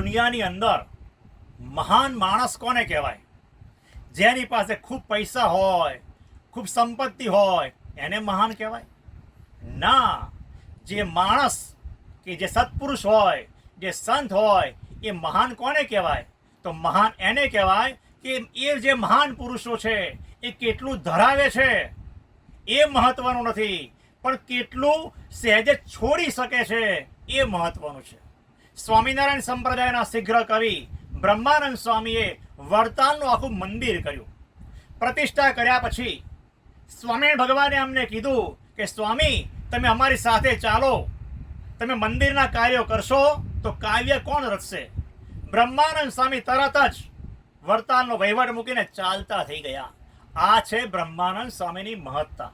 દુનિયાની અંદર મહાન માણસ કોને કહેવાય? જેની પાસે ખૂબ પૈસા હોય, ખૂબ સંપત્તિ હોય, એને મહાન કહેવાય? ના, જે માણસ કે જે સત્પુરુષ હોય, જે સંત હોય, એ મહાન કોને કહેવાય? તો મહાન એને કહેવાય કે એ જે મહાન પુરુષો છે એ કેટલું ધરાવે છે એ મહત્વનું નથી, પણ કેટલું સહેજે છોડી શકે છે એ મહત્વનું છે. સ્વામિનારાયણ સંપ્રદાયના શીઘ્ર કવિ બ્રહ્માનંદ સ્વામીએ વડતાલનું આખું મંદિર કર્યું. પ્રતિષ્ઠા કર્યા પછી સ્વામિનારાયણ ભગવાને અમને કીધું કે સ્વામી, તમે અમારી સાથે ચાલો, તમે મંદિરના કાર્યો કરશો તો કાવ્ય કોણ રચશે? બ્રહ્માનંદ સ્વામી તરત જ વડતાલનો વહીવટ મૂકીને ચાલતા થઈ ગયા. આ છે બ્રહ્માનંદ સ્વામીની મહત્તા.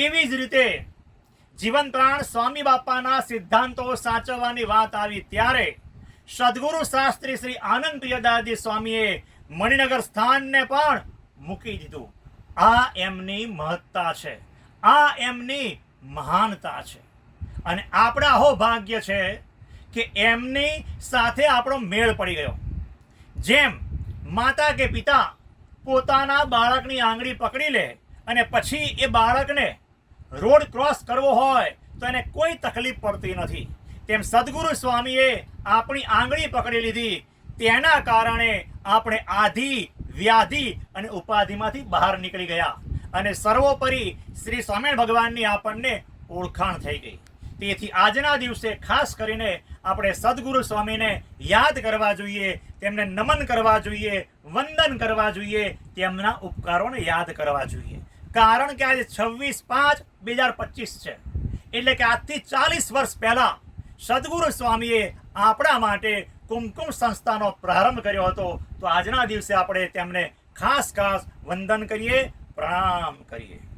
એવી જ રીતે જીવન પ્રાણ સ્વામી બાપાના સિદ્ધાંતો સાચવવાની વાત આવી ત્યારે સદગુરુ શાસ્ત્રી શ્રી આનંદ પ્રિયદાસજી સ્વામીએ મણિનગર સ્થાનને પણ મૂકી દીધું. આ એમની મહત્તા છે, આ એમની મહાનતા છે. અને આપણા અહોભાગ્ય છે કે એમની સાથે આપણો મેળ પડી ગયો. જેમ માતા કે પિતા પોતાના બાળકની આંગળી પકડી લે અને પછી એ બાળકને રોડ ક્રોસ કરવો હોય તો એને કોઈ તકલીફ પડતી નથી, તેમ સદગુરુ સ્વામીએ આપણી આંગળી પકડી લીધી. તેના કારણે આપણે આધિ, વ્યાધિ અને ઉપાધિમાંથી બહાર નીકળી ગયા અને સર્વોપરી શ્રી સ્વામિનારાયણ ભગવાનની આપણને ઓળખાણ થઈ ગઈ. તેથી આજના દિવસે ખાસ કરીને આપણે સદગુરુ સ્વામીને યાદ કરવા જોઈએ, તેમને નમન કરવા જોઈએ, વંદન કરવા જોઈએ, તેમના ઉપકારોને યાદ કરવા જોઈએ. કારણ કે આજે 26/5/2025 છે, એટલે કે આજથી 40 વર્ષ પહેલા સદગુરુ સ્વામીએ આપણા માટે કુમકુમ સંસ્થાનો પ્રારંભ કર્યો હતો. તો આજના દિવસે આપણે તેમને ખાસ વંદન કરીએ, પ્રણામ કરીએ.